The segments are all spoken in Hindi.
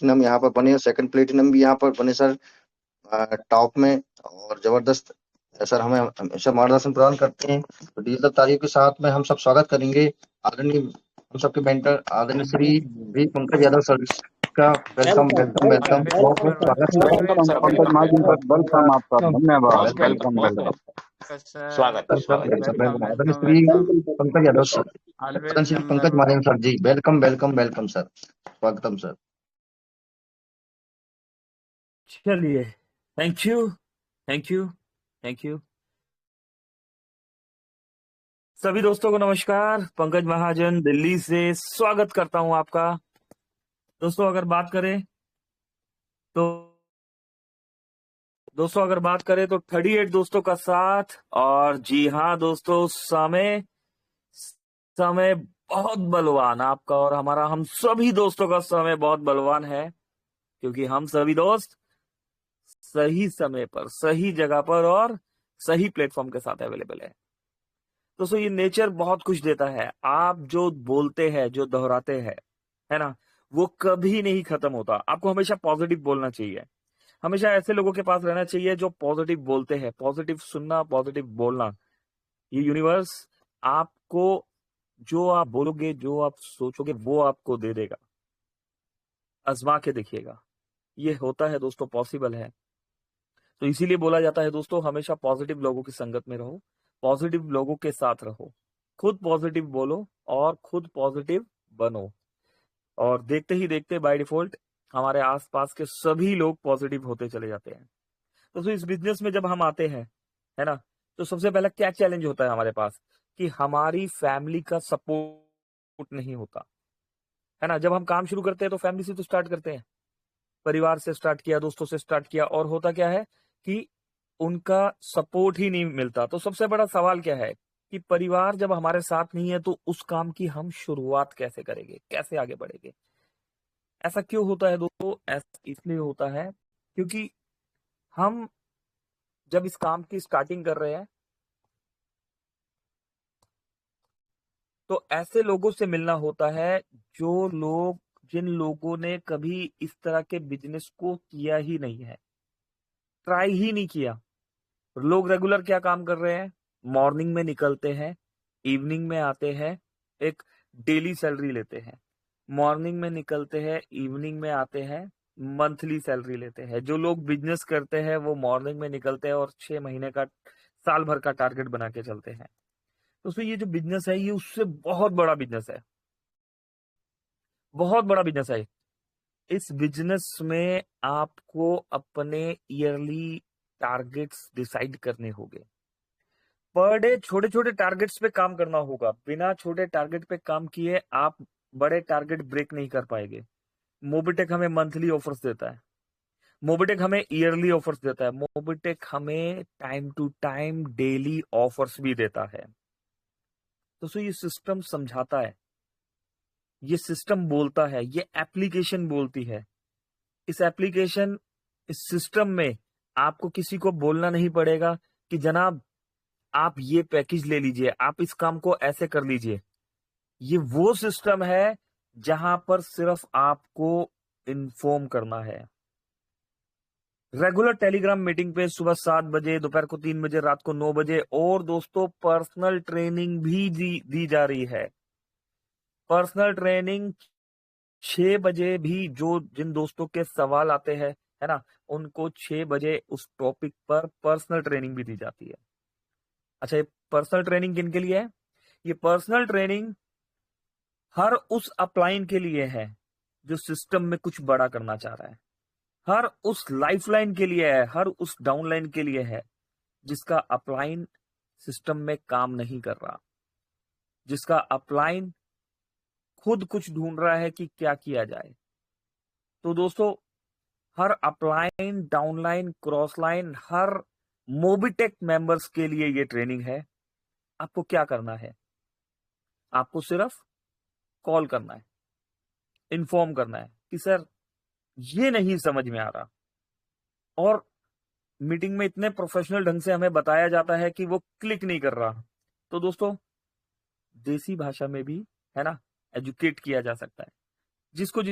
प्लेटिनम यहाँ पर बने, सेकंड प्लेटिनम भी यहाँ पर बने सर, टॉप में। और जबरदस्त सर हमें हमेशा मार्गदर्शन प्रदान करते हैं। तो डिजिटल तारीफ के साथ में हम सब स्वागत करेंगे आदरणीय हम सबके मेंटर आदरणीय श्री वी पंकज यादव सर का। Welcome welcome welcome welcome, welcome बहुत बहुत वेलकम स्वागत sir. Welcome welcome sir Pankaj welcome Mahajan sir, welcome आपका, धन्यवाद। Most welcome welcome most welcome. Welcome sir स्वागत है, सर स्वागत है। वेलकम वेलकम वेलकम आदरणीय welcome Shri welcome Pankaj Yadav sir, आदरणीय always Shri Pankaj Mahajan sir ji, welcome welcome welcome sir, स्वागतम सर। चलिए, thank you thank you thank you. सभी दोस्तों को नमस्कार। पंकज महाजन दिल्ली से स्वागत करता हूं आपका। दोस्तों अगर बात करें तो 38 दोस्तों का साथ, और जी हाँ दोस्तों, समय समय बहुत बलवान आपका और हमारा, हम सभी दोस्तों का समय बहुत बलवान है, क्योंकि हम सभी दोस्त सही समय पर, सही जगह पर और सही प्लेटफॉर्म के साथ अवेलेबल है। दोस्तों ये नेचर बहुत कुछ देता है। आप जो बोलते हैं, जो दोहराते हैं, है ना, वो कभी नहीं खत्म होता। आपको हमेशा पॉजिटिव बोलना चाहिए। हमेशा ऐसे लोगों के पास रहना चाहिए जो पॉजिटिव बोलते हैं। पॉजिटिव सुनना, पॉजिटिव बोलना, ये यूनिवर्स आपको, जो आप बोलोगे, जो आप सोचोगे, वो आपको दे देगा। आजमा के देखिएगा, ये होता है दोस्तों, पॉसिबल है। तो इसीलिए बोला जाता है दोस्तों, हमेशा पॉजिटिव लोगों की संगत में रहो, पॉजिटिव लोगों के साथ रहो, खुद पॉजिटिव बोलो और खुद पॉजिटिव बनो। और देखते ही देखते बाय डिफॉल्ट हमारे आसपास के सभी लोग पॉजिटिव होते चले जाते हैं। तो इस बिजनेस में जब हम आते हैं, है ना, तो सबसे पहला क्या चैलेंज होता है हमारे पास, कि हमारी फैमिली का सपोर्ट नहीं होता, है ना। जब हम काम शुरू करते हैं तो फैमिली से तो स्टार्ट करते हैं, परिवार से स्टार्ट किया, दोस्तों से स्टार्ट किया, और होता क्या है कि उनका सपोर्ट ही नहीं मिलता। तो सबसे बड़ा सवाल क्या है कि परिवार जब हमारे साथ नहीं है तो उस काम की हम शुरुआत कैसे करेंगे, कैसे आगे बढ़ेंगे। ऐसा क्यों होता है दोस्तों? ऐसा इसलिए होता है क्योंकि हम जब इस काम की स्टार्टिंग कर रहे हैं तो ऐसे लोगों से मिलना होता है, जिन लोगों ने कभी इस तरह के बिजनेस को किया ही नहीं है, ट्राई ही नहीं किया। लोग रेगुलर क्या काम कर रहे हैं, मॉर्निंग में निकलते हैं, इवनिंग में आते हैं, एक डेली सैलरी लेते हैं। मॉर्निंग में निकलते हैं, इवनिंग में आते हैं, मंथली सैलरी लेते हैं। जो लोग बिजनेस करते हैं वो मॉर्निंग में निकलते हैं और 6 महीने का, साल भर का टारगेट बना के चलते हैं। तो ये जो बिजनेस है, ये उससे बहुत बड़ा बिजनेस है, बहुत बड़ा बिजनेस है। इस बिजनेस में आपको अपने ईयरली टारगेट्स डिसाइड करने होंगे। पर डे छोटे छोटे टारगेट्स पे काम करना होगा। बिना छोटे टारगेट पे काम किए आप बड़े टारगेट ब्रेक नहीं कर पाएंगे। मोबिटेक हमें मंथली ऑफर्स देता है, मोबिटेक हमें ईयरली ऑफर्स देता है, मोबिटेक हमें time to time daily offers भी देता है। तो ये सिस्टम समझाता है, ये सिस्टम बोलता है, ये एप्लीकेशन बोलती है। इस सिस्टम में आपको किसी को बोलना नहीं पड़ेगा कि जनाब आप ये पैकेज ले लीजिए, आप इस काम को ऐसे कर लीजिए। ये वो सिस्टम है जहां पर सिर्फ आपको इन्फॉर्म करना है। रेगुलर टेलीग्राम मीटिंग पे सुबह 7 बजे, दोपहर को 3 बजे, रात को 9 बजे, और दोस्तों पर्सनल ट्रेनिंग भी दी जा रही है। पर्सनल ट्रेनिंग 6 बजे भी, जो जिन दोस्तों के सवाल आते हैं, है ना, उनको 6 बजे उस टॉपिक पर पर्सनल ट्रेनिंग भी दी जाती है। अच्छा, ये पर्सनल ट्रेनिंग किन के लिए है? ये पर्सनल ट्रेनिंग हर उस अपलाइन के लिए है जो सिस्टम में कुछ बड़ा करना चाह रहा है। हर उस लाइफलाइन के लिए है, हर उस डाउनलाइन के लिए है जिसका अपलाइन सिस्टम में काम नहीं कर रहा, जिसका अपलाइन खुद कुछ ढूंढ रहा है कि क्या किया जाए। तो दोस्तों हर अपलाइन, डाउनलाइन, क्रॉस लाइन, हर मोबिटेक मेंबर्स के लिए ये ट्रेनिंग है। आपको क्या करना है? आपको सिर्फ कॉल करना है, इन्फॉर्म करना है कि सर ये नहीं समझ में आ रहा, और मीटिंग में इतने प्रोफेशनल ढंग से हमें बताया जाता है कि वो क्लिक नहीं कर रहा। तो दोस्तों देसी भाषा में भी, है ना, एजुकेट किया जा सकता है। जिसको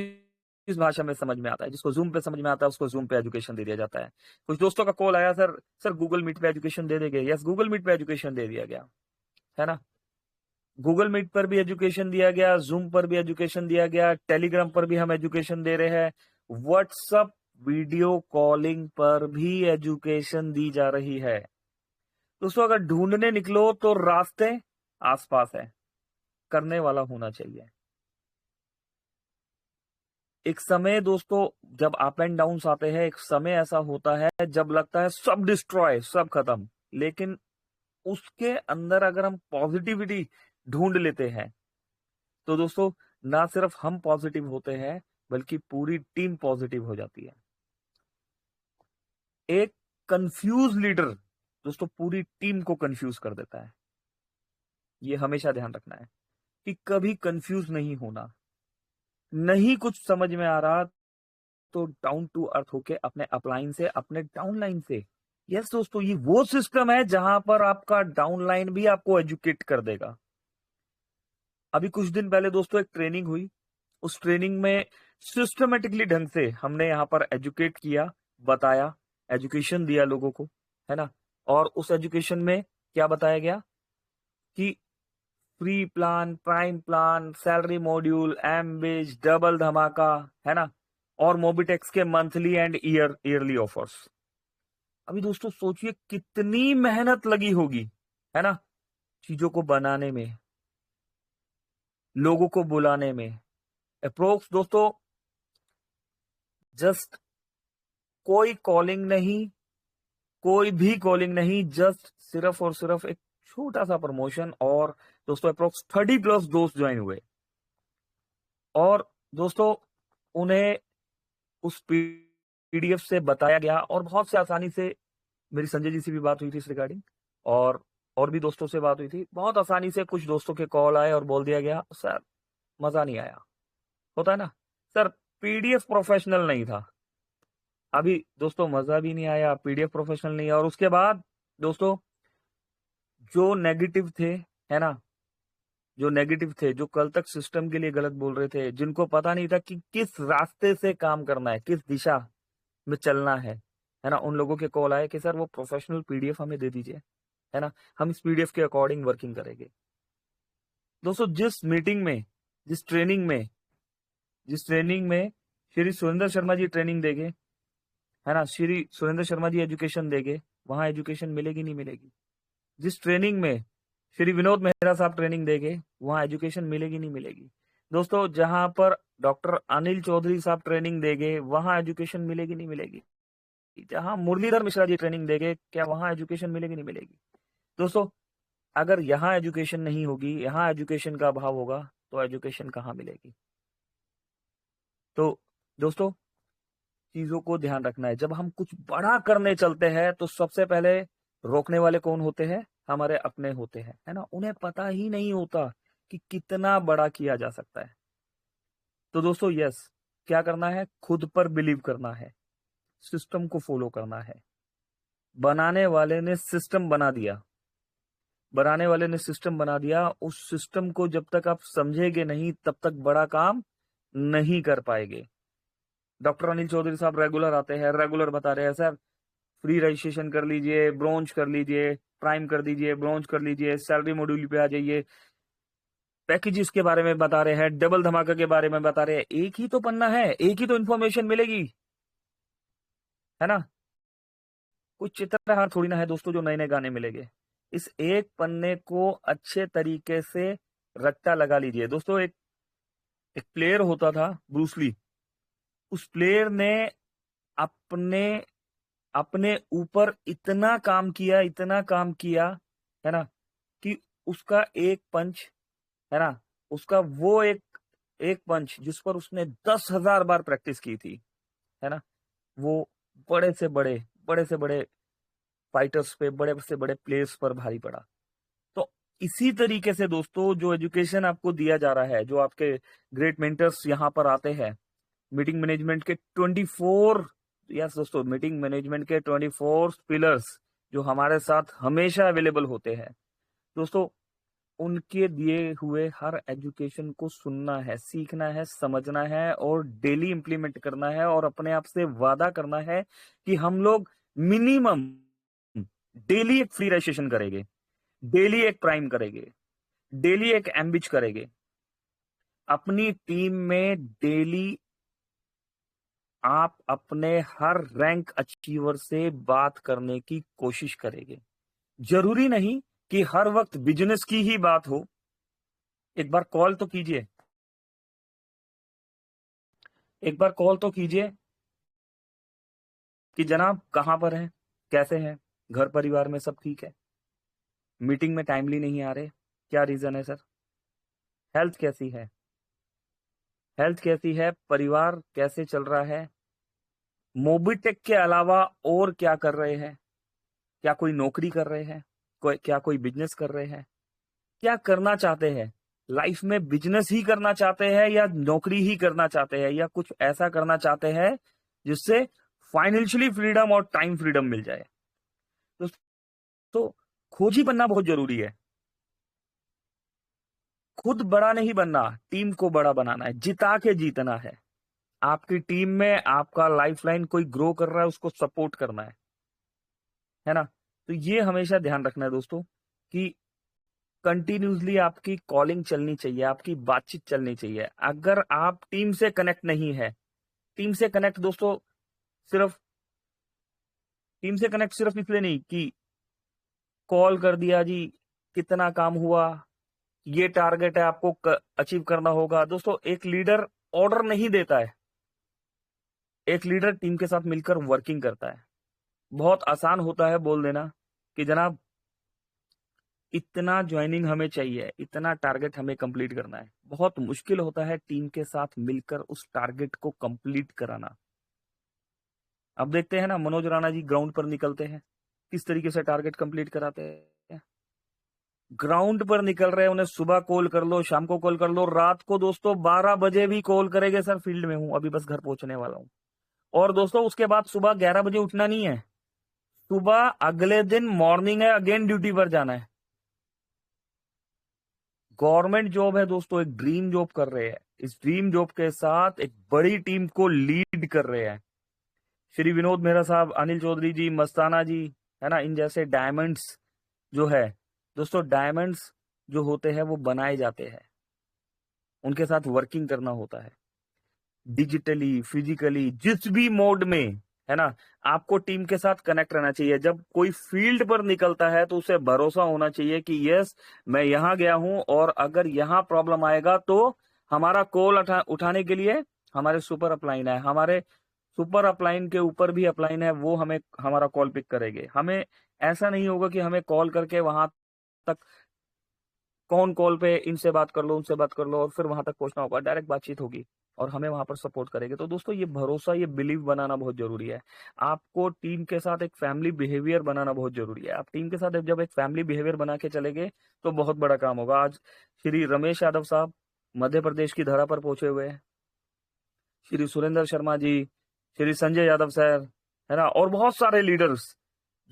इस भाषा में समझ में आता है, जिसको जूम पे समझ में आता है उसको जूम पे एजुकेशन दे दिया जाता है। कुछ दोस्तों का कॉल आया, सर गूगल मीट पे एजुकेशन दे देंगे। यस, गूगल मीट पे एजुकेशन दे दिया गया है ना। गूगल मीट पर भी एजुकेशन दिया गया, जूम पर भी एजुकेशन दिया गया, टेलीग्राम पर भी हम एजुकेशन दे रहे हैं, व्हाट्सएप वीडियो कॉलिंग पर भी एजुकेशन दी जा रही है। दोस्तों अगर ढूंढने निकलो तो रास्ते आसपास है, करने वाला होना चाहिए। एक समय दोस्तों जब अप एंड डाउन आते हैं, एक समय ऐसा होता है जब लगता है सब डिस्ट्रॉय, सब खत्म, लेकिन उसके अंदर अगर हम पॉजिटिविटी ढूंढ लेते हैं तो दोस्तों ना सिर्फ हम पॉजिटिव होते हैं बल्कि पूरी टीम पॉजिटिव हो जाती है। एक कंफ्यूज लीडर दोस्तों पूरी टीम को कंफ्यूज कर देता है। ये हमेशा ध्यान रखना है कि कभी कंफ्यूज नहीं होना। नहीं कुछ समझ में आ रहा तो डाउन टू अर्थ होके अपने अपलाइन से, अपने डाउनलाइन से, यस दोस्तों ये वो सिस्टम है जहां पर आपका डाउनलाइन भी आपको एजुकेट कर देगा। अभी कुछ दिन पहले दोस्तों एक ट्रेनिंग हुई, उस ट्रेनिंग में सिस्टमेटिकली ढंग से हमने यहाँ पर एजुकेट किया, बताया, एजुकेशन दिया लोगों को, है ना। और उस एजुकेशन में क्या बताया गया कि free plan, prime plan, salary module, एमबेज, डबल धमाका, है ना, और मोबिटेक्स के मंथली एंड ईयरली ऑफर्स। अभी दोस्तों सोचिए कितनी मेहनत लगी होगी, है ना, चीजों को बनाने में, लोगों को बुलाने में। अप्रोक्स दोस्तों जस्ट कोई कॉलिंग नहीं, कोई भी कॉलिंग नहीं, जस्ट सिर्फ और सिर्फ एक छोटा सा प्रमोशन, और दोस्तों अप्रोक्स 30+ दोस्त ज्वाइन हुए। और दोस्तों उन्हें उस पीडीएफ से बताया गया और बहुत से आसानी से, मेरी संजय जी से भी बात हुई थी इस रिगार्डिंग, और भी दोस्तों से बात हुई थी, बहुत आसानी से कुछ दोस्तों के कॉल आए और बोल दिया गया सर मजा नहीं आया, होता है ना सर, पीडीएफ प्रोफेशनल नहीं था। अभी दोस्तों मजा भी नहीं आया, पीडीएफ प्रोफेशनल नहीं, और उसके बाद दोस्तों जो नेगेटिव थे, है ना, जो नेगेटिव थे, जो कल तक सिस्टम के लिए गलत बोल रहे थे, जिनको पता नहीं था कि किस रास्ते से काम करना है, किस दिशा में चलना है ना, उन लोगों के कॉल आए कि सर वो प्रोफेशनल पीडीएफ हमें दे दीजिए, है ना, हम इस पीडीएफ के अकॉर्डिंग वर्किंग करेंगे। दोस्तों जिस मीटिंग में, जिस ट्रेनिंग में श्री सुरेंद्र शर्मा जी ट्रेनिंग देंगे, है ना, श्री सुरेंद्र शर्मा जी एजुकेशन देंगे, वहां एजुकेशन मिलेगी नहीं मिलेगी। जिस ट्रेनिंग में श्री विनोद मेहरा साहब ट्रेनिंग देंगे, वहां एजुकेशन मिलेगी नहीं मिलेगी। दोस्तों जहां पर डॉक्टर अनिल चौधरी साहब ट्रेनिंग देंगे, वहां एजुकेशन मिलेगी नहीं मिलेगी। जहां मुरलीधर मिश्रा जी ट्रेनिंग देंगे, क्या वहां एजुकेशन मिलेगी नहीं मिलेगी। दोस्तों अगर यहाँ एजुकेशन नहीं होगी, यहाँ एजुकेशन का अभाव होगा, तो एजुकेशन कहाँ मिलेगी। तो दोस्तों चीजों को ध्यान रखना है। जब हम कुछ बड़ा करने चलते हैं तो सबसे पहले रोकने वाले कौन होते हैं, हमारे अपने होते हैं, है ना, उन्हें पता ही नहीं होता कि कितना बड़ा किया जा सकता है। तो दोस्तों यस, क्या करना है, खुद पर बिलीव करना है, सिस्टम को फॉलो करना है। बनाने वाले ने सिस्टम बना दिया, बनाने वाले ने सिस्टम बना दिया, उस सिस्टम को जब तक आप समझेंगे नहीं तब तक बड़ा काम नहीं कर पाएंगे। डॉक्टर अनिल चौधरी साहब रेगुलर आते हैं, रेगुलर बता रहे हैं सर फ्री रजिस्ट्रेशन कर लीजिए, ब्रोंज कर लीजिए, प्राइम कर दीजिए, ब्रोंज कर लीजिए, सैलरी मॉड्यूल पे आ जाइए, पैकेजेस के बारे में बता रहे हैं, डबल धमाका के बारे में बता रहे हैं। एक ही तो पन्ना है, एक ही तो इन्फॉर्मेशन मिलेगी, है ना, कुछ चित्रहार थोड़ी ना है दोस्तों जो नए नए गाने मिलेंगे। इस एक पन्ने को अच्छे तरीके से रट्टा लगा लीजिए। दोस्तों एक प्लेयर होता था ब्रूस ली, उस प्लेयर ने अपने अपने ऊपर इतना काम किया, इतना काम किया, है ना, कि उसका एक पंच, है ना, उसका वो एक पंच जिस पर उसने 10,000 बार प्रैक्टिस की थी, है ना, वो बड़े से बड़े फाइटर्स पे, बड़े से बड़े प्लेयर्स पर भारी पड़ा। तो इसी तरीके से दोस्तों जो एजुकेशन आपको दिया जा रहा है, जो आपके ग्रेट मेंटर्स यहाँ पर आते हैं, मीटिंग मैनेजमेंट के 24, यस दोस्तों, मीटिंग मैनेजमेंट के 24 पिलर्स जो हमारे साथ हमेशा अवेलेबल होते हैं। दोस्तों उनके दिए हुए हर एजुकेशन को सुनना है, सीखना है, समझना है और डेली इंप्लीमेंट करना है और अपने आप से वादा करना है कि हम लोग मिनिमम डेली एक फ्री रजिस्ट्रेशन करेंगे, डेली एक प्राइम करेंगे, डेली एक एम्बिच करेंगे। अपनी टीम में डेली आप अपने हर रैंक अचीवर से बात करने की कोशिश करेंगे। जरूरी नहीं कि हर वक्त बिजनेस की ही बात हो। एक बार कॉल तो कीजिए, एक बार कॉल तो कीजिए कि जनाब कहां पर हैं, कैसे हैं, घर परिवार में सब ठीक है, मीटिंग में टाइमली नहीं आ रहे, क्या रीजन है सर, हेल्थ कैसी है, हेल्थ कैसी है, परिवार कैसे चल रहा है, मोबिटेक के अलावा और क्या कर रहे हैं, क्या कोई नौकरी कर रहे हैं, क्या कोई बिजनेस कर रहे हैं, क्या करना चाहते हैं लाइफ में, बिजनेस ही करना चाहते हैं या नौकरी ही करना चाहते हैं या कुछ ऐसा करना चाहते हैं जिससे फाइनेंशियली फ्रीडम और टाइम फ्रीडम मिल जाए। तो खोजी बनना बहुत जरूरी है। खुद बड़ा नहीं बनना, टीम को बड़ा बनाना है, जिता के जीतना है। आपकी टीम में आपका लाइफलाइन कोई ग्रो कर रहा है, उसको सपोर्ट करना है ना। तो ये हमेशा ध्यान रखना है दोस्तों कि कंटिन्यूसली आपकी कॉलिंग चलनी चाहिए, आपकी बातचीत चलनी चाहिए। अगर आप टीम से कनेक्ट नहीं है, टीम से कनेक्ट दोस्तों सिर्फ टीम से कनेक्ट सिर्फ इसलिए नहीं कि कॉल कर दिया जी, कितना काम हुआ, ये टारगेट है आपको अचीव करना होगा। दोस्तों एक लीडर ऑर्डर नहीं देता है, एक लीडर टीम के साथ मिलकर वर्किंग करता है। बहुत आसान होता है बोल देना कि जनाब इतना ज्वाइनिंग हमें चाहिए, इतना टारगेट हमें कंप्लीट करना है। बहुत मुश्किल होता है टीम के साथ मिलकर उस टारगेट को कंप्लीट कराना। अब देखते हैं ना, मनोज राणा जी ग्राउंड पर निकलते हैं, किस तरीके से टारगेट कंप्लीट कराते हैं। ग्राउंड पर निकल रहे हैं, उन्हें सुबह कॉल कर लो, शाम को कॉल कर लो, रात को दोस्तों 12 बजे भी कॉल करेंगे, सर फील्ड में हूं, अभी बस घर पहुंचने वाला हूं। और दोस्तों उसके बाद सुबह 11 बजे उठना नहीं है, सुबह अगले दिन मॉर्निंग है, अगेन ड्यूटी पर जाना है। गवर्नमेंट जॉब है दोस्तों, एक ड्रीम जॉब कर रहे हैं। इस ड्रीम जॉब के साथ एक बड़ी टीम को लीड कर रहे हैं। श्री विनोद मेहरा साहब, अनिल चौधरी जी, मस्ताना जी, है ना, इन जैसे डायमंड्स जो है दोस्तों, डायमंड्स जो होते हैं वो बनाए जाते हैं, उनके साथ वर्किंग करना होता है डिजिटली, फिजिकली, जिस भी मोड में, है ना। आपको टीम के साथ कनेक्ट रहना चाहिए। जब कोई फील्ड पर निकलता है तो उसे भरोसा होना चाहिए कि यस मैं यहां गया हूं और अगर यहां प्रॉब्लम आएगा तो हमारा कॉल उठाने के लिए हमारे सुपर अपलाइन है, हमारे सुपर अपलाइन के ऊपर भी अपलाइन है, वो हमें हमारा कॉल पिक करेंगे। हमें ऐसा नहीं होगा कि हमें कॉल करके वहां तक, कौन कॉल पे, इनसे बात कर लो, उनसे बात कर लो, और फिर वहां तक पहुंचना होगा। डायरेक्ट बातचीत होगी और हमें वहां पर सपोर्ट करेंगे। तो दोस्तों ये भरोसा, ये बिलीव बनाना बहुत जरूरी है। आपको टीम के साथ एक फैमिली बिहेवियर बनाना बहुत जरूरी है। आप टीम के साथ जब एक फैमिली बिहेवियर बना के चलेंगे तो बहुत बड़ा काम होगा। आज श्री रमेश यादव साहब मध्य प्रदेश की धरा पर पहुंचे हुए हैं, श्री सुरेंद्र शर्मा जी, श्री संजय यादव सर, है ना, और बहुत सारे लीडर्स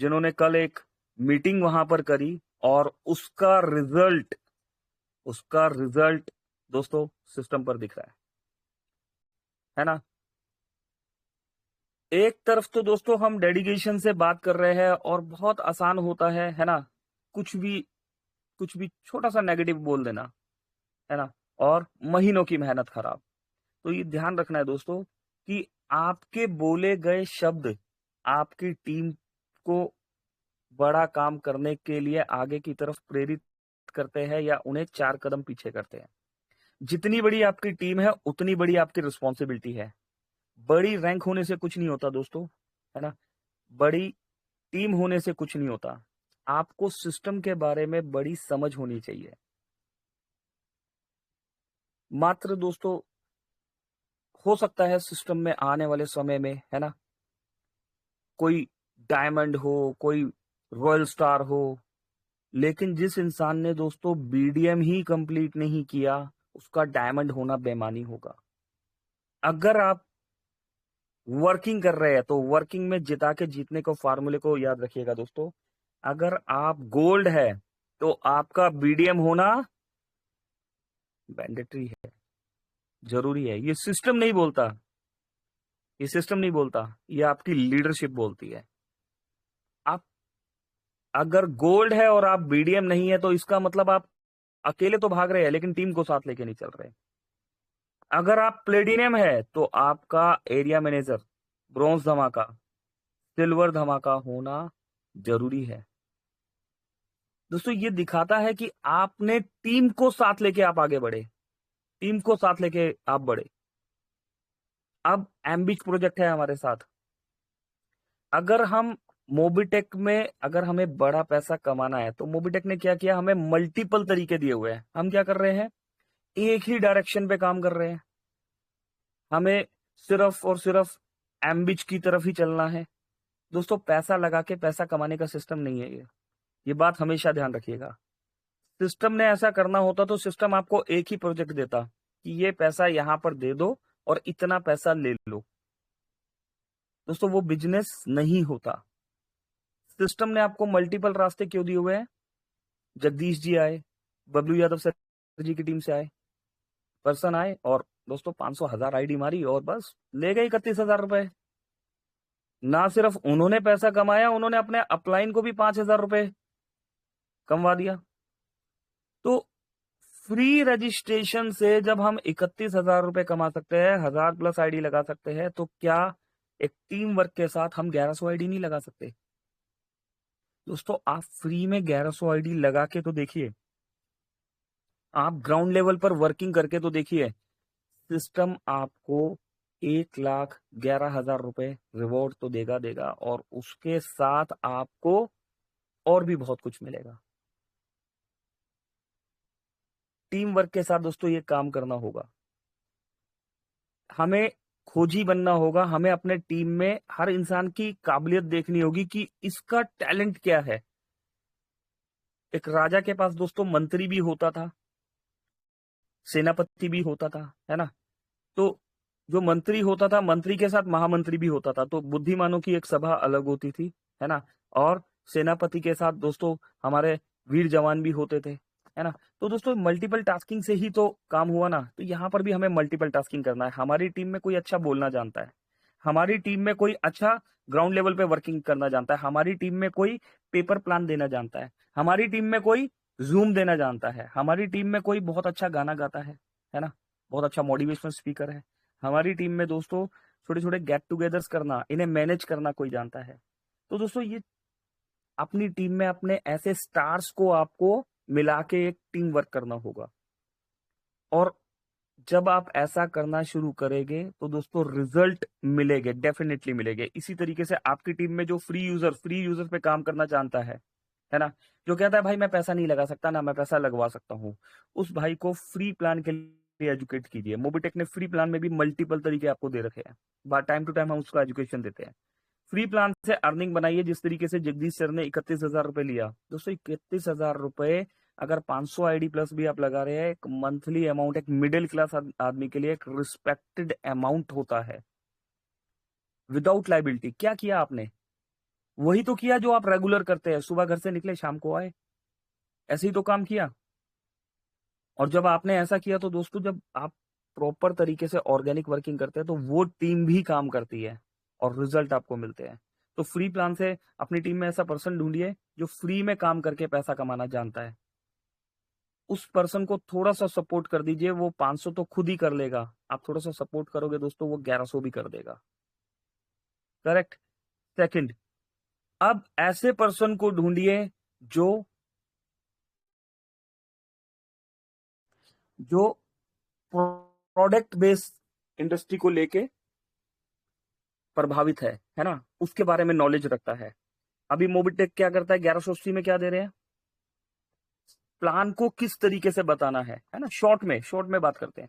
जिन्होंने कल एक मीटिंग वहां पर करी और उसका रिजल्ट दोस्तों सिस्टम पर दिख रहा है ना। एक तरफ तो दोस्तों हम डेडिकेशन से बात कर रहे हैं और बहुत आसान होता है ना, कुछ भी छोटा सा नेगेटिव बोल देना, है ना, और महीनों की मेहनत खराब। तो ये ध्यान रखना है दोस्तों कि आपके बोले गए शब्द आपकी टीम को बड़ा काम करने के लिए आगे की तरफ प्रेरित करते हैं या उन्हें 4 कदम पीछे करते हैं। जितनी बड़ी आपकी टीम है उतनी बड़ी आपकी रिस्पॉन्सिबिलिटी है। बड़ी रैंक होने से कुछ नहीं होता दोस्तों, है ना, बड़ी टीम होने से कुछ नहीं होता। आपको सिस्टम के बारे में बड़ी समझ होनी चाहिए। मात्र दोस्तों हो सकता है सिस्टम में आने वाले समय में, है ना, कोई डायमंड हो, कोई रॉयल स्टार हो, लेकिन जिस इंसान ने दोस्तों बीडीएम ही कंप्लीट नहीं किया उसका डायमंड होना बेमानी होगा। अगर आप वर्किंग कर रहे हैं तो वर्किंग में जिता के जीतने को फार्मूले को याद रखिएगा दोस्तों। अगर आप गोल्ड है तो आपका बीडीएम होना मैंडेटरी है, जरूरी है। ये सिस्टम नहीं बोलता, ये सिस्टम नहीं बोलता, ये आपकी लीडरशिप बोलती है। आप अगर गोल्ड है और आप बीडीएम नहीं है तो इसका मतलब आप अकेले तो भाग रहे हैं लेकिन टीम को साथ लेके नहीं चल रहे। अगर आप प्लेटिनियम है तो आपका एरिया मैनेजर ब्रॉन्ज धमाका, सिल्वर धमाका होना जरूरी है। दोस्तों ये दिखाता है कि आपने टीम को साथ लेके आप आगे बढ़े, टीम को साथ लेके आप बढ़े। अब एम्बिच प्रोजेक्ट है हमारे साथ। अगर हम मोबिटेक में अगर हमें बड़ा पैसा कमाना है तो मोबिटेक ने क्या किया, हमें मल्टीपल तरीके दिए हुए हैं। हम क्या कर रहे हैं, एक ही डायरेक्शन पे काम कर रहे हैं। हमें सिर्फ और सिर्फ एम्बिच की तरफ ही चलना है। दोस्तों पैसा लगा के पैसा कमाने का सिस्टम नहीं है ये बात हमेशा ध्यान रखिएगा। सिस्टम ने ऐसा करना होता तो सिस्टम आपको एक ही प्रोजेक्ट देता कि ये पैसा यहां पर दे दो और इतना पैसा ले लो। दोस्तों वो बिजनेस नहीं होता। सिस्टम ने आपको मल्टीपल रास्ते क्यों दिए हुए हैं? जगदीश जी आए, बबलू यादव सर जी की टीम से आए, पर्सन आए और दोस्तों 500,000 आईडी मारी और बस ले गए 31,000 रुपए। ना सिर्फ उन्होंने पैसा कमाया, उन्होंने अपने अपलाइन को भी 5,000 रुपए कमवा दिया। तो फ्री रजिस्ट्रेशन से जब हम 31,000 रुपए कमा सकते हैं, 1000+ आईडी लगा सकते हैं, तो क्या एक टीम वर्क के साथ हम 1100 आईडी नहीं लगा सकते? दोस्तों आप फ्री में 1100 आईडी लगा के तो देखिए, आप ग्राउंड लेवल पर वर्किंग करके तो देखिए, सिस्टम आपको 1,11,000 रुपए रिवॉर्ड तो देगा और उसके साथ आपको और भी बहुत कुछ मिलेगा। टीम वर्क के साथ दोस्तों ये काम करना होगा। हमें खोजी बनना होगा। हमें अपने टीम में हर इंसान की काबिलियत देखनी होगी कि इसका टैलेंट क्या है। एक राजा के पास दोस्तों मंत्री भी होता था, सेनापति भी होता था, है ना। तो जो मंत्री होता था, मंत्री के साथ महामंत्री भी होता था। तो बुद्धिमानों की एक सभा अलग होती थी, है ना। और सेनापति के साथ दोस्तों हमारे वीर जवान भी होते थे, है ना। तो दोस्तों मल्टीपल टास्किंग से ही तो काम हुआ ना। तो यहाँ पर भी हमें मल्टीपल टास्किंग करना है। हमारी टीम में कोई अच्छा बोलना जानता है, हमारी टीम में कोई अच्छा ग्राउंड लेवल पे वर्किंग करना जानता है, हमारी टीम में कोई पेपर प्लान देना जानता है, हमारी टीम में कोई जूम देना जानता है, हमारी टीम में कोई बहुत अच्छा गाना गाता है ना, बहुत अच्छा मोटिवेशनल स्पीकर है। हमारी टीम में दोस्तों छोटे छोटे गेट टुगेदर्स करना, इन्हें मैनेज करना कोई जानता है। तो दोस्तों ये अपनी टीम में अपने ऐसे स्टार्स को आपको मिला के एक टीम वर्क करना होगा। और जब आप ऐसा करना शुरू करेंगे तो दोस्तों रिजल्ट मिलेंगे, डेफिनेटली मिलेंगे। इसी तरीके से आपकी टीम में जो फ्री यूजर पे काम करना जानता है ना, जो कहता है भाई मैं पैसा नहीं लगा सकता ना, मैं पैसा लगवा सकता हूं, उस भाई को फ्री प्लान के लिए एजुकेट कीजिए। मोबिटेक ने फ्री प्लान में भी मल्टीपल तरीके आपको दे रखे हैं, टाइम टू टाइम हम उसका एजुकेशन देते हैं। फ्री प्लान से अर्निंग बनाइए, जिस तरीके से जगदीश सर ने 31,000 रुपए लिया। दोस्तों 31,000 रुपए अगर 500 आईडी प्लस भी आप लगा रहे हैं, एक मंथली अमाउंट, एक मिडिल क्लास आदमी के लिए एक रिस्पेक्टेड अमाउंट होता है, विदाउट लाइबिलिटी। क्या किया आपने? वही तो किया जो आप रेगुलर करते हैं, सुबह घर से निकले शाम को आए, ऐसे ही तो काम किया। और जब आपने ऐसा किया तो दोस्तों जब आप प्रॉपर तरीके से ऑर्गेनिक वर्किंग करते हैं तो वो टीम भी काम करती है और रिजल्ट आपको मिलते हैं। तो फ्री प्लान से अपनी टीम में ऐसा पर्सन ढूंढिए जो फ्री में काम करके पैसा कमाना जानता है। उस पर्सन को थोड़ा सा सपोर्ट कर दीजिए, वो 500 तो खुद ही कर लेगा। आप थोड़ा सा सपोर्ट करोगे दोस्तों, वो 1100 भी कर देगा। करेक्ट। सेकंड, अब ऐसे पर्सन को ढूंढिए जो प्रोडक्ट बेस्ड इंडस्ट्री को लेके प्रभावित है ना, उसके बारे में नॉलेज रखता है। अभी मोबिटेक क्या करता है, 1180 में क्या दे रहे हैं, प्लान को किस तरीके से बताना है ना। शॉर्ट में बात करते हैं।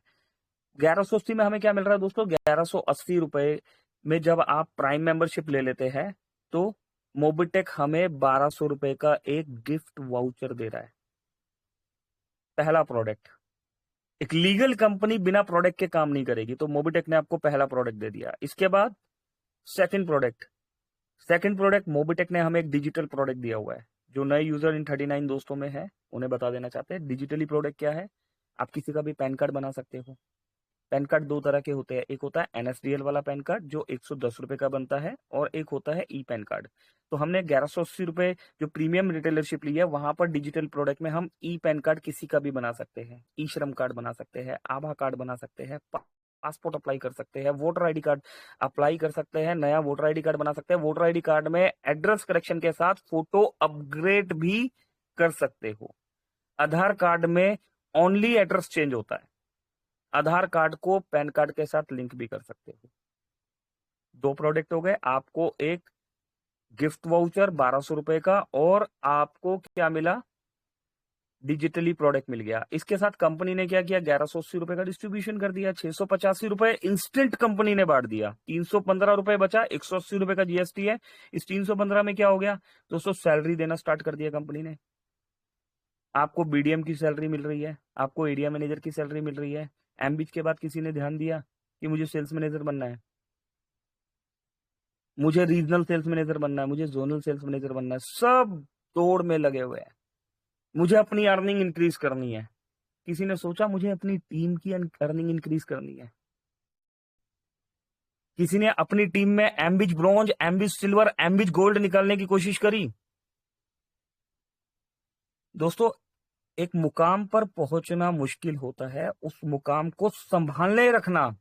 1180 में हमें क्या मिल रहा है दोस्तों, 1180 रुपए में जब आप प्राइम मेंबरशिप ले लेते हैं तो मोबिटेक हमें 1200 रुपए का एक गिफ्ट वाउचर दे रहा है। पहला प्रोडक्ट। एक लीगल कंपनी बिना प्रोडक्ट के काम नहीं करेगी, तो मोबिटेक ने आपको पहला प्रोडक्ट दे दिया। इसके बाद सेकंड प्रोडक्ट मोबिटेक ने हमें एक डिजिटल प्रोडक्ट दिया हुआ है जो नए यूजर इन 39 दोस्तों में है उन्हें बता देना चाहते हैं डिजिटली प्रोडक्ट क्या है। आप किसी का भी पैन कार्ड बना सकते हो। पैन कार्ड दो तरह के होते हैं, एक होता है एनएसडीएल वाला पैन कार्ड जो 110 रुपए का बनता है, और एक होता है ई पैन कार्ड। तो हमने 1180 रुपए जो प्रीमियम रिटेलरशिप ली है, वहां पर डिजिटल प्रोडक्ट में हम ई पैन कार्ड किसी का भी बना सकते हैं, ई श्रम कार्ड बना सकते हैं, आभा कार्ड बना सकते हैं, पासपोर्ट अप्लाई कर सकते हैं, वोटर आईडी कार्ड अप्लाई कर सकते हैं, नया वोटर आईडी कार्ड बना सकते हैं। वोटर आईडी कार्ड में एड्रेस करेक्शन के साथ फोटो अपग्रेड भी कर सकते हो। आधार कार्ड में ओनली एड्रेस चेंज होता है। आधार कार्ड को पैन कार्ड के साथ लिंक भी कर सकते हो। दो प्रोडक्ट हो गए। आपको एक गिफ्ट वाउचर 1200 रुपए का, और आपको क्या मिला, डिजिटली प्रोडक्ट मिल गया। इसके साथ कंपनी ने क्या किया, 1180 रुपए का डिस्ट्रीब्यूशन कर दिया, 685 रुपए इंस्टेंट कंपनी ने बांट दिया, 315 रुपए बचा, 180 रुपए का जीएसटी है। इस 315 में क्या हो गया दोस्तों, सैलरी देना स्टार्ट कर दिया कंपनी ने। आपको बीडीएम की सैलरी मिल रही है, आपको एरिया मैनेजर की सैलरी मिल रही है। एमबीच के बाद किसी ने ध्यान दिया कि मुझे सेल्स मैनेजर बनना है, मुझे रीजनल सेल्स मैनेजर बनना है, मुझे जोनल सेल्स मैनेजर बनना है, सब दौड़ में लगे हुए हैं। मुझे अपनी अर्निंग इंक्रीज करनी है। किसी ने सोचा मुझे अपनी टीम की अर्निंग इंक्रीज करनी है। किसी ने अपनी टीम में एमबिच ब्रॉन्ज, एमबिच सिल्वर, एमबिच गोल्ड निकालने की कोशिश करी। दोस्तों, एक मुकाम पर पहुंचना मुश्किल होता है, उस मुकाम को संभालने रखना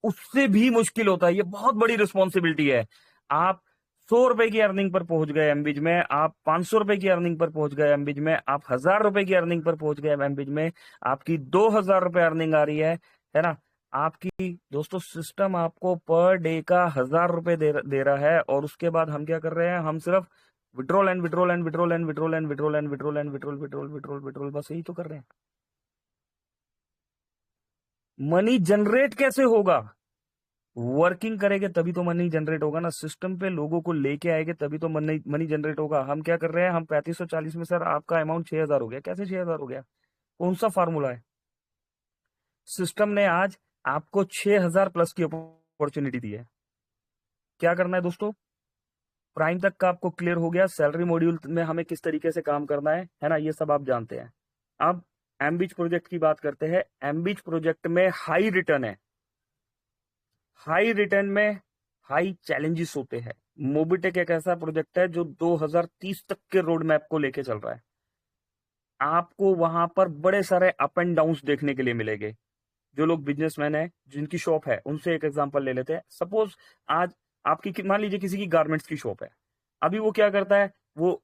उससे भी मुश्किल होता है। ये बहुत बड़ी रिस्पॉन्सिबिलिटी है। आप 100 रुपए की अर्निंग पर पहुंच गए एमबिज में, आप 500 रुपए की अर्निंग पर पहुंच गए एमबिज में, आप 1000 रुपए की अर्निंग पर पहुंच गए एमबिज में, आपकी 2000 रुपए अर्निंग आ रही है ना। आपकी दोस्तों सिस्टम आपको पर डे का 1000 रुपए दे रहा है, और उसके बाद हम क्या कर रहे हैं, हम सिर्फ withdrawal and withdrawal and withdrawal and withdrawal and withdrawal and withdrawal and withdrawal withdrawal withdrawal withdrawal, बस यही तो कर रहे हैं। मनी जनरेट कैसे होगा, वर्किंग करेंगे तभी तो मनी जनरेट होगा ना। सिस्टम पे लोगों को लेके आएंगे तभी तो मनी जनरेट होगा। हम क्या कर रहे हैं, हम 3540 में सर आपका अमाउंट 6000 हो गया। कैसे 6000 हो गया, कौन सा फार्मूला है। सिस्टम ने आज आपको 6000 प्लस की अपॉर्चुनिटी दी है। क्या करना है दोस्तों, प्राइम तक का आपको क्लियर हो गया, सैलरी मॉड्यूल में हमें किस तरीके से काम करना है ना, ये सब आप जानते हैं। अब एमबीच प्रोजेक्ट की बात करते हैं। एमबीच प्रोजेक्ट में हाई रिटर्न है, हाई रिटर्न में हाई चैलेंजेस होते हैं। मोबिटेक एक ऐसा प्रोजेक्ट है जो 2030 तक के रोड मैप को लेके चल रहा है। आपको वहां पर बड़े सारे अप एंड डाउन्स देखने के लिए मिलेंगे। जो लोग बिजनेसमैन है, जिनकी शॉप है, उनसे एक एग्जांपल ले लेते हैं। सपोज आज आपकी, मान लीजिए किसी की गारमेंट्स की शॉप है। अभी वो क्या करता है, वो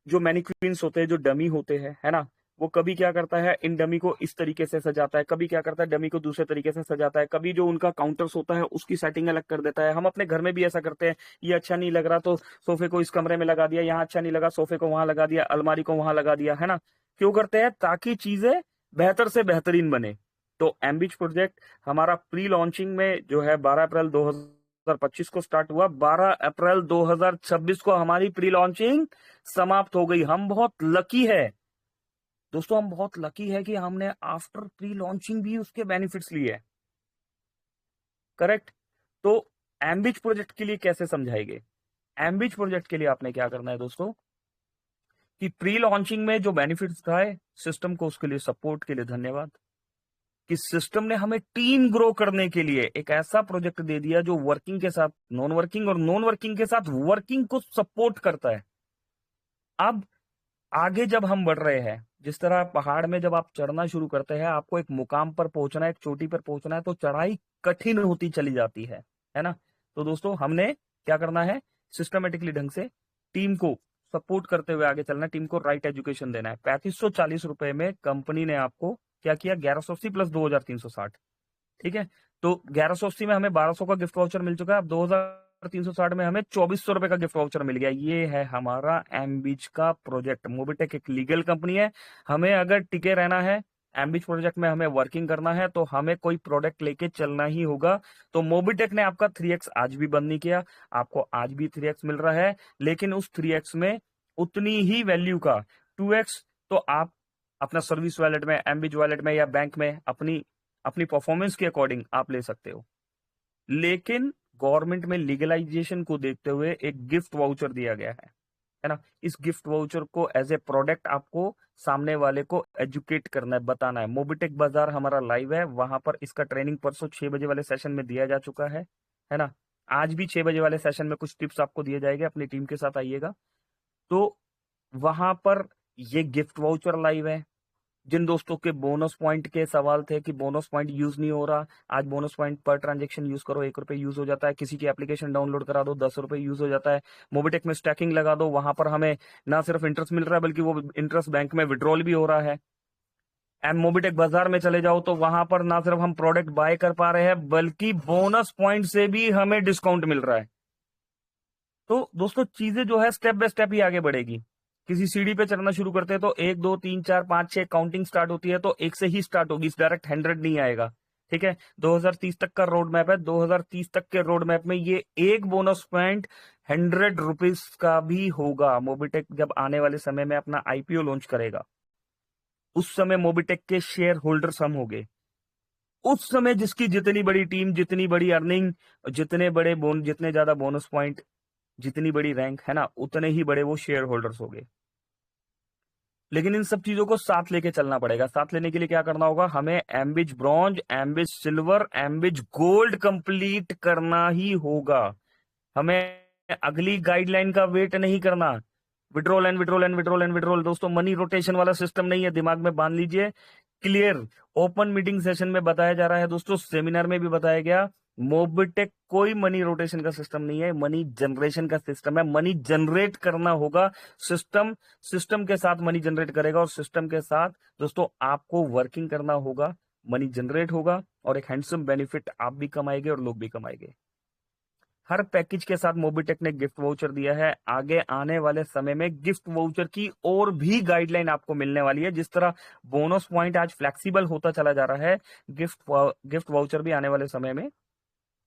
जो मैनिक्विन्स होते हैं, जो डमी होते हैं, है ना, वो कभी क्या करता है, इन डमी को इस तरीके से सजाता है, कभी क्या करता है डमी को दूसरे तरीके से सजाता है, कभी जो उनका काउंटर्स होता है उसकी सेटिंग अलग कर देता है। हम अपने घर में भी ऐसा करते हैं, ये अच्छा नहीं लग रहा तो सोफे को इस कमरे में लगा दिया, यहाँ अच्छा नहीं लगा सोफे को वहां लगा दिया, अलमारी को वहां लगा दिया, है ना। क्यों करते हैं, ताकि चीजें बेहतर से बेहतरीन बने। तो एमबीच प्रोजेक्ट हमारा प्री लॉन्चिंग में जो है 12 अप्रैल 2025 को स्टार्ट हुआ। 12 अप्रैल 2026 को हमारी प्री लॉन्चिंग समाप्त हो गई। हम बहुत लकी है दोस्तों, हम बहुत लकी है कि हमने आफ्टर प्री लॉन्चिंग भी उसके बेनिफिट्स लिए। करेक्ट। तो एमबीच प्रोजेक्ट के लिए कैसे समझाएंगे, एमबीच प्रोजेक्ट के लिए आपने क्या करना है दोस्तों, कि प्री लॉन्चिंग में जो बेनिफिट्स था सिस्टम को, उसके लिए सपोर्ट के लिए धन्यवाद कि सिस्टम ने हमें टीम ग्रो करने के लिए एक ऐसा प्रोजेक्ट दे दिया जो वर्किंग के साथ नॉन वर्किंग और नॉन वर्किंग के साथ वर्किंग को सपोर्ट करता है। अब आगे जब हम बढ़ रहे हैं, जिस तरह पहाड़ में जब आप चढ़ना शुरू करते हैं, आपको एक मुकाम पर पहुंचना है, एक चोटी पर पहुंचना है, तो चढ़ाई कठिन होती चली जाती है ना। तो दोस्तों हमने क्या करना है, सिस्टमेटिकली ढंग से टीम को सपोर्ट करते हुए आगे चलना है, टीम को राइट एजुकेशन देना है। 3540 रुपए में कंपनी ने आपको क्या किया, 1180 प्लस 2360, ठीक है। तो 1180 में हमें 1200 का गिफ्ट वाउचर मिल चुका है। अब 2360 में हमें 2400 रुपए का गिफ्ट वाउचर मिल गया। ये है हमारा एमबीच का प्रोजेक्ट। मोबिटेक एक लीगल कंपनी है। हमें अगर टिके रहना है एमबीच प्रोजेक्ट में, हमें वर्किंग करना है, तो हमें कोई प्रोडक्ट लेके चलना ही होगा। तो मोबिटेक ने आपका 3x आज भी बंद नहीं किया, आपको आज भी 3x मिल रहा है, लेकिन उस 3x में उतनी ही वैल्यू का 2x तो आप अपना सर्विस वॉलेट में, एमबीच वॉलेट में या बैंक में अपनी परफॉर्मेंस के अकॉर्डिंग आप ले सकते हो। लेकिन गवर्नमेंट में लीगलाइजेशन को देखते हुए एक गिफ्ट वाउचर दिया गया है। है ना। इस गिफ्ट वाउचर को एज ए प्रोडक्ट आपको सामने वाले को एजुकेट करना है, बताना है। मोबिटेक बाजार हमारा लाइव है, वहां पर इसका ट्रेनिंग परसों 6 बजे वाले सेशन में दिया जा चुका है ना। आज भी 6 बजे वाले सेशन में कुछ टिप्स आपको दिए जाएंगे, अपनी टीम के साथ आइएगा। तो वहां पर ये गिफ्ट वाउचर लाइव है। जिन दोस्तों के बोनस पॉइंट के सवाल थे कि बोनस पॉइंट यूज नहीं हो रहा, आज bonus point per transaction use करो, 1 रुपए यूज हो जाता है। किसी की एप्लीकेशन डाउनलोड करा दो, 10 रुपए यूज हो जाता है। मोबिटेक में स्टैकिंग लगा दो, वहां पर हमें ना सिर्फ इंटरेस्ट मिल रहा है बल्कि वो इंटरेस्ट बैंक में विड्रॉल भी हो रहा है। एंड मोबिटेक बाजार में चले जाओ तो वहां पर ना सिर्फ हम प्रोडक्ट बाय कर पा रहे हैं बल्कि बोनस पॉइंट से भी हमें डिस्काउंट मिल रहा है। तो दोस्तों चीजें जो है स्टेप बाय स्टेप ही आगे बढ़ेगी। किसी सीढ़ी पे चढ़ना शुरू करते हैं तो 1 2 3 4 5 6 काउंटिंग स्टार्ट होती है, तो 1 से ही स्टार्ट होगी, इस डायरेक्ट 100 नहीं आएगा। ठीक है, 2030 तक का रोड मैप है। 2030 तक के रोड मैप में ये एक बोनस पॉइंट 100 रुपीज का भी होगा। मोबिटेक जब आने वाले समय में अपना आईपीओ लॉन्च करेगा, उस समय मोबिटेक के शेयर होल्डर्स हम होंगे। उस समय जिसकी जितनी बड़ी टीम, जितनी बड़ी अर्निंग, जितने ज्यादा बोनस पॉइंट, जितनी बड़ी रैंक है ना, उतने ही बड़े वो शेयर होल्डर्स होंगे। लेकिन इन सब चीजों को साथ लेके चलना पड़ेगा। साथ लेने के लिए क्या करना होगा, हमें एम्बिज ब्रॉन्ज, एम्बिज सिल्वर, एम्बिज गोल्ड कंप्लीट करना ही होगा। हमें अगली गाइडलाइन का वेट नहीं करना। Withdrawal and withdrawal and withdrawal and withdrawal, दोस्तों मनी रोटेशन वाला सिस्टम नहीं है, दिमाग में बांध लीजिए। क्लियर ओपन मीटिंग सेशन में बताया जा रहा है दोस्तों, सेमिनार में भी बताया गया, मोबिटेक कोई मनी रोटेशन का सिस्टम नहीं है, मनी जनरेशन का सिस्टम है। मनी जनरेट करना होगा, सिस्टम के साथ मनी जनरेट करेगा और सिस्टम के साथ दोस्तों आपको वर्किंग करना होगा। मनी जनरेट होगा और एक हैंडसम बेनिफिट आप भी कमाएंगे और लोग भी कमाएंगे। हर पैकेज के साथ मोबिटेक ने गिफ्ट वाउचर दिया है। आगे आने वाले समय में गिफ्ट वाउचर की और भी गाइडलाइन आपको मिलने वाली है। जिस तरह बोनस पॉइंट आज फ्लेक्सिबल होता चला जा रहा है, गिफ्ट वाउचर भी आने वाले समय में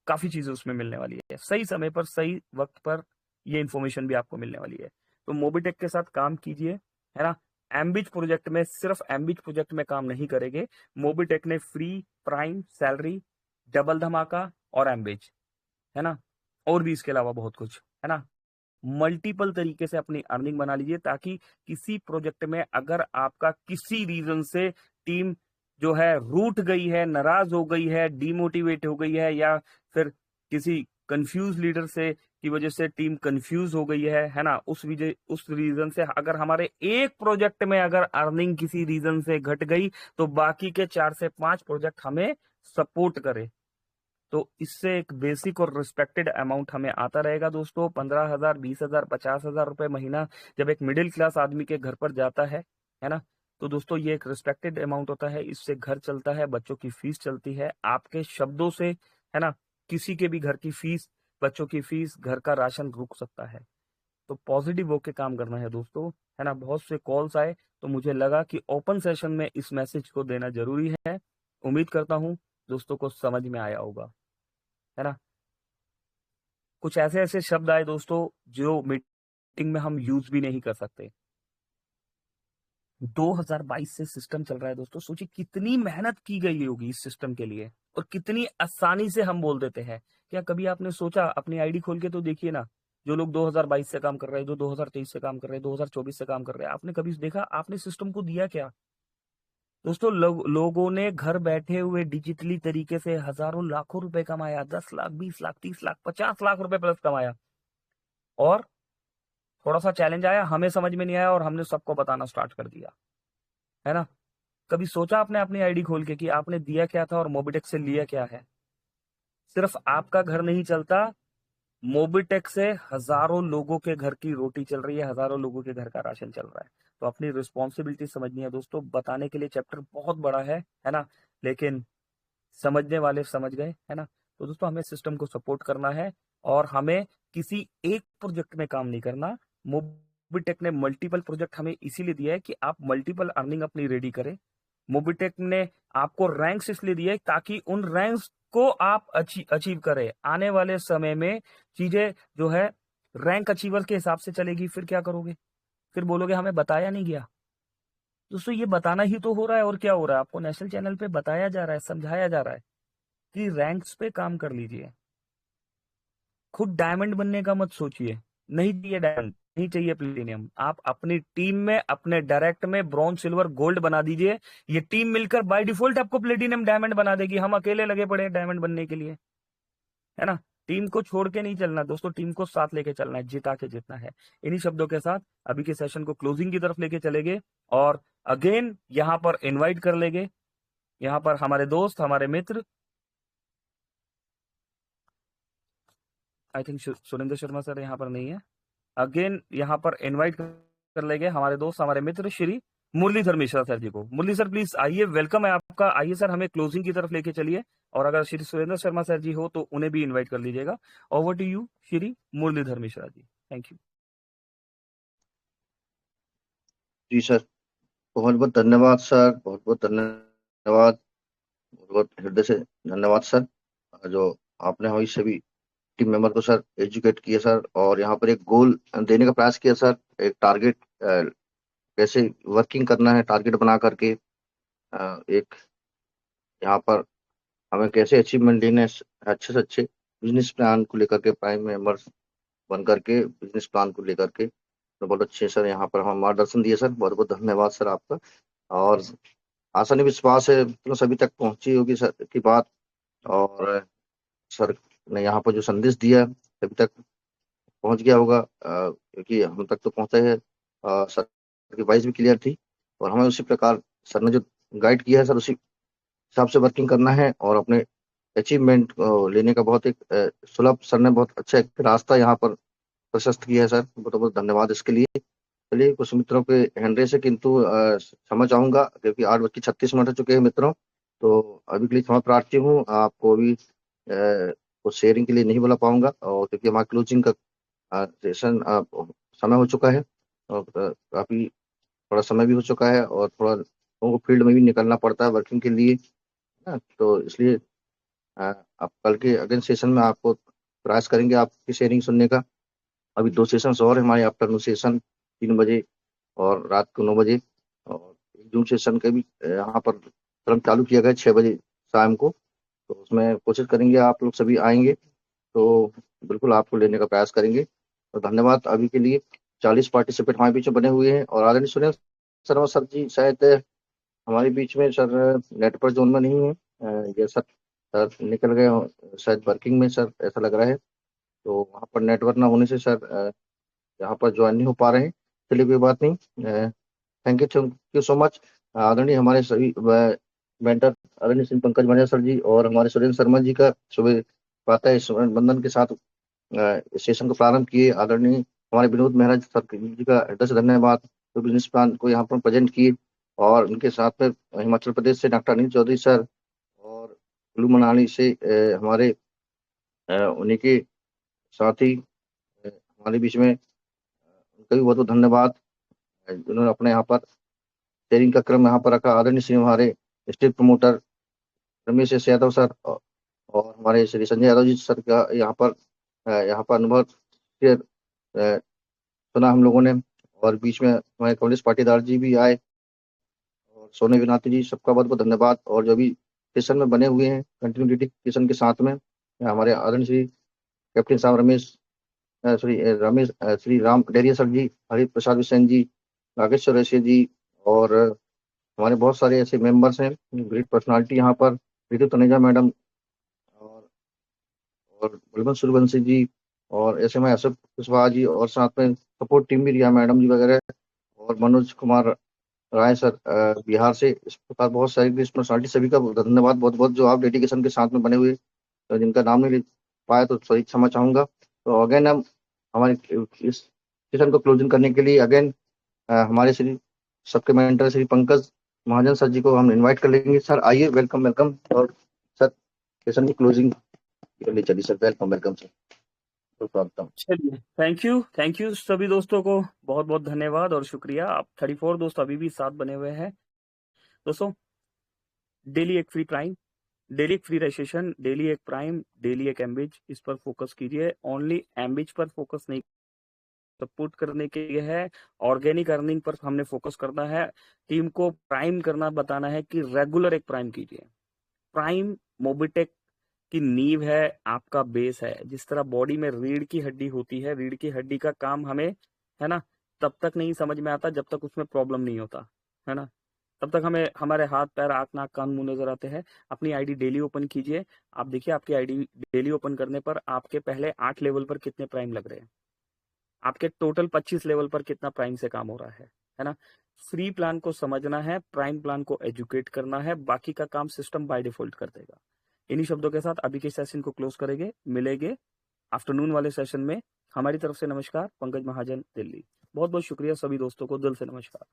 काफी चीजें उसमें मिलने वाली है। सही समय पर, सही वक्त पर ये इंफॉर्मेशन भी आपको मिलने वाली है। तो मोबिटेक के साथ काम कीजिए, है ना। एम्बिज प्रोजेक्ट में सिर्फ एम्बिज प्रोजेक्ट में काम नहीं करेंगे। मोबिटेक ने फ्री, प्राइम, सैलरी, डबल धमाका और एम्बिज, है ना, और भी इसके अलावा बहुत कुछ, है ना। मल्टीपल तरीके से अपनी अर्निंग बना लीजिए, ताकि किसी प्रोजेक्ट में अगर आपका किसी रीजन से टीम जो है रूठ गई है, नाराज हो गई है, डिमोटिवेट हो गई है, या फिर किसी कंफ्यूज लीडर से की वजह से टीम कंफ्यूज हो गई है ना, उस रीजन से अगर हमारे एक प्रोजेक्ट में अगर अर्निंग किसी रीजन से घट गई, तो बाकी के 4 से 5 प्रोजेक्ट हमें सपोर्ट करे। तो इससे एक बेसिक और रिस्पेक्टेड अमाउंट हमें आता रहेगा दोस्तों। 15,000, 20,000, 50,000 रुपए महीना जब एक मिडिल क्लास आदमी के घर पर जाता है ना, तो दोस्तों ये एक रिस्पेक्टेड अमाउंट होता है। इससे घर चलता है, बच्चों की फीस चलती है। आपके शब्दों से, है ना, किसी के भी घर की फीस, बच्चों की फीस, घर का राशन रुक सकता है। तो पॉजिटिव होके काम करना है दोस्तों, है ना। बहुत से कॉल्स आए तो मुझे लगा कि ओपन सेशन में इस मैसेज को देना जरूरी है। उम्मीद करता हूं दोस्तों को समझ में आया होगा, है ना। कुछ ऐसे ऐसे शब्द आए दोस्तों जो मीटिंग में हम यूज भी नहीं कर सकते। 2022 से सिस्टम चल रहा है दोस्तों, सोचिए कितनी मेहनत की गई होगी इस सिस्टम के लिए और कितनी आसानी से हम बोल देते हैं। क्या कभी आपने सोचा, अपनी आईडी खोल के तो देखिए ना, जो लोग 2022 से काम कर रहे हैं, जो 2023 से काम कर रहे हैं, 2024 से काम कर रहे हैं, आपने कभी देखा आपने सिस्टम को दिया क्या? दोस्तों लोगों ने घर बैठे हुए डिजिटली तरीके से हजारों लाखों रुपए कमाया, 10 लाख, 20 लाख, 30 लाख, 50 लाख रुपए प्लस कमाया। और थोड़ा सा चैलेंज आया, हमें समझ में नहीं आया और हमने सबको बताना स्टार्ट कर दिया, है ना। कभी सोचा आपने अपनी आईडी खोल के कि आपने दिया क्या था और मोबिटेक से लिया क्या है? सिर्फ आपका घर नहीं चलता, मोबिटेक से हजारों लोगों के घर की रोटी चल रही है, हजारों लोगों के घर का राशन चल रहा है। तो अपनी रिस्पॉन्सिबिलिटी समझनी है दोस्तों। बताने के लिए चैप्टर बहुत बड़ा है ना, लेकिन समझने वाले समझ गए, है ना। तो दोस्तों हमें सिस्टम को सपोर्ट करना है और हमें किसी एक प्रोजेक्ट में काम नहीं करना। मोबिटेक ने मल्टीपल प्रोजेक्ट हमें इसीलिए दिया है कि आप मल्टीपल अर्निंग अपनी रेडी करें। मोबिटेक ने आपको रैंक्स इसलिए दिए ताकि उन रैंक्स को आप अचीव करें। आने वाले समय में चीजें जो है रैंक अचीवर के हिसाब से चलेगी। फिर क्या करोगे? फिर बोलोगे हमें बताया नहीं गया। दोस्तों ये बताना ही तो हो रहा है, और क्या हो रहा है? आपको नेशनल चैनल पे बताया जा रहा है, समझाया जा रहा है कि रैंक्स पे काम कर लीजिए। खुद डायमंड बनने का मत सोचिए, नहीं चाहिए डायमंड, नहीं चाहिए प्लेटिनियम, आप अपनी टीम में अपने डायरेक्ट में ब्रॉन्ज सिल्वर गोल्ड बना दीजिए। ये टीम मिलकर बाय डिफॉल्ट आपको प्लेटिनियम डायमंड बना देगी। हम अकेले लगे पड़े हैं डायमंड बनने के लिए, है ना। टीम को छोड़ के नहीं चलना दोस्तों, टीम को साथ लेके चलना है, जिता के जीतना है। इन्हीं शब्दों के साथ अभी के सेशन को क्लोजिंग की तरफ लेके चलेंगे और अगेन यहाँ पर इनवाइट कर लेंगे, यहाँ पर हमारे दोस्त, हमारे मित्र, I think Surendra Sharma sir यहाँ पर नहीं है। अगेन यहाँ पर इनवाइट कर लेंगे हमारे दोस्त, हमारे मित्र श्री मुरलीधर मिश्रा सर जी को। मुरली सर प्लीज आइए, वेलकम है आपका। आइए सर, हमें क्लोजिंग की तरफ लेके चलिए, और अगर श्री सुरेंद्र शर्मा सर जी हो तो उन्हें भी इनवाइट कर लीजिएगा। Over to you Shri Muralidhar Mishra ji, thank you. जी सर, बहुत बहुत धन्यवाद सर, बहुत बहुत धन्यवाद, बहुत बहुत हृदय से धन्यवाद सर, जो आपने हमारी सभी टीम मेंबर को सर एजुकेट किया सर, और यहाँ पर एक गोल देने का प्रयास किया सर, एक टारगेट कैसे वर्किंग करना है, टारगेट बना करके एक यहाँ पर हमें कैसे अचीवमेंट लेने हैं, अच्छे से अच्छे बिजनेस प्लान को लेकर के, प्राइम मेंबर्स बन करके बिजनेस प्लान को लेकर के, तो बहुत अच्छे सर यहाँ पर हम मार्गदर्शन दिए सर, बहुत बहुत धन्यवाद सर आपका। और आशा नहीं विश्वास है तो सभी तक पहुंची होगी सर की बात, और सर ने यहाँ पर जो संदेश दिया है, सभी तक पहुंच गया होगा, क्योंकि हम तक तो पहुंचा है। सर की वॉइस भी क्लियर थी, और हमें उसी प्रकार सर ने जो गाइड किया है सर, उसी हिसाब से वर्किंग करना है, और अपने अचीवमेंट लेने का बहुत एक सुलभ, सर ने बहुत अच्छा एक रास्ता यहाँ पर प्रशस्त किया है सर, बहुत बहुत धन्यवाद इसके लिए। चलिए, कुछ मित्रों के हैंड रेस है, किंतु क्षमा चाहूंगा क्योंकि 8:36 हो चुके हैं मित्रों, तो अभी के लिए क्षमा प्रार्थी हूँ, आपको अभी कुछ शेयरिंग के लिए नहीं बोला पाऊंगा, और क्योंकि हमारा क्लोजिंग का सेशन समय हो चुका है, और काफी थोड़ा समय भी हो चुका है, और थोड़ा लोगों को फील्ड में भी निकलना पड़ता है वर्किंग के लिए, ना, तो इसलिए आप कल के अगले सेशन में आपको प्रयास करेंगे आपकी शेयरिंग सुनने का। अभी 2 सेशंस और है हमारे, आफ्टरनून सेशन 3 बजे और रात को 9 बजे, और जून सेशन का भी यहाँ पर क्रम चालू किया गया है 6 बजे शाम को, तो उसमें कोशिश करेंगे आप लोग सभी आएंगे तो बिल्कुल आपको लेने का प्रयास करेंगे। तो धन्यवाद अभी के लिए। 40 पार्टिसिपेंट हमारे बीच में बने हुए हैं, और आदरणीय सुरेंद्र शर्मा सर जी शायद हमारे बीच में सर नेटवर्क जोन में नहीं है, ये सर निकल गए शायद वर्किंग में सर, ऐसा लग रहा है, तो वहाँ पर नेटवर्क ना होने से सर यहाँ पर ज्वाइन नहीं हो पा रहे हैं। चलिए, कोई बात नहीं, थैंक यू सो मच। आदरणीय हमारे सभी मेंटर आदरणीय श्री पंकज मांझा सर जी और हमारे सुरेंद्र शर्मा जी का सुबह प्रातः स्मरण बंदन के साथ इस सेशन को प्रारंभ किए। आदरणीय हमारे विनोद मेहरा सर जी का हृदय से धन्यवाद, जो बिजनेस प्लान को यहाँ पर प्रेजेंट किए, और उनके साथ में हिमाचल प्रदेश से डॉक्टर अनिल चौधरी सर, और कुल्लू मनाली से हमारे उन्हीं के साथी हमारे बीच में, उनका भी बहुत बहुत धन्यवाद, जिन्होंने अपने यहाँ पर शेयरिंग का क्रम यहाँ पर रखा। आदरणीय श्री हमारे state promoter Ramesh S Yadav sir, और हमारे श्री संजय यादव जी सर का यहाँ पर अनुभव शेयर सुना हम लोगों ने, और बीच में हमारे कमलेश पाटीदार जी भी आए, और सोने विनाती जी, सबका बहुत बहुत धन्यवाद। और जो भी सेशन में बने हुए हैं कंटिन्यूटी सेशन के साथ में, हमारे आदरणीय श्री कैप्टन साहब श्री राम डेरिया सर जी, हरि प्रसाद बिसेन जी, नागेश्वर ऐसे जी, और हमारे बहुत सारे ऐसे मेंबर्स हैं, ग्रेट पर्सनालिटी यहाँ पर, ऋतु तनेजा मैडम, और बलवंत सूर्यवंशी जी, और ऐसे में अशोक कुशवाहा जी, और साथ में सपोर्ट टीम भी रिया मैडम जी वगैरह, और मनोज कुमार राय सर बिहार से, इस प्रकार बहुत सारी ग्रेट पर्सनालिटी, सभी का धन्यवाद बहुत बहुत, जो आप डेडिकेशन के साथ में बने हुए, तो जिनका नाम नहीं ले पाया तो सॉरी, क्षमा चाहूंगा। तो अगेन हम हमारे इस सेशन को क्लोजिंग करने के लिए अगेन हमारे श्री सबके मेंटर श्री पंकज महाजन सर जी को हम इनवाइट कर लेंगे। सर आइए, वेलकम वेलकम, और सर सेशन की क्लोजिंग कर ली। चलिए सर, वेलकम वेलकम सर, तो स्वागतम। चलिए, थैंक यू सभी दोस्तों को, बहुत बहुत धन्यवाद और शुक्रिया। आप 34 दोस्त अभी भी साथ बने हुए हैं दोस्तों। डेली एक फ्री प्राइम, डेली एक फ्री रजिस्ट्रेशन, डेली एक प्राइम, डेली एक एम्बिज, इस पर फोकस कीजिए। ओनली एम्बिज पर फोकस नहीं, सपोर्ट करने के लिए है, ऑर्गेनिक अर्निंग पर हमने फोकस करना है। टीम को प्राइम करना, बताना है कि रेगुलर एक प्राइम कीजिए। प्राइम मोबिटेक कि नींव है, आपका बेस है। जिस तरह बॉडी में रीढ़ की हड्डी होती है, रीढ़ की हड्डी का काम हमें, है ना, तब तक नहीं समझ में आता जब तक उसमें प्रॉब्लम नहीं होता, है ना। तब तक हमें हमारे हाथ पैर, आंख नाक कान मुंह नजर आते हैं। अपनी आईडी डेली ओपन कीजिए, आप देखिए आपकी आईडी डेली ओपन करने पर आपके पहले 8 लेवल पर कितने प्राइम लग रहे हैं, आपके टोटल 25 लेवल पर कितना प्राइम से काम हो रहा है ना। फ्री प्लान को समझना है, प्राइम प्लान को एजुकेट करना है, बाकी का काम सिस्टम बाय डिफॉल्ट कर देगा। इन्हीं शब्दों के साथ अभी के सेशन को क्लोज करेंगे, मिलेंगे आफ्टरनून वाले सेशन में। हमारी तरफ से नमस्कार, पंकज महाजन, दिल्ली। बहुत बहुत शुक्रिया सभी दोस्तों को, दिल से नमस्कार।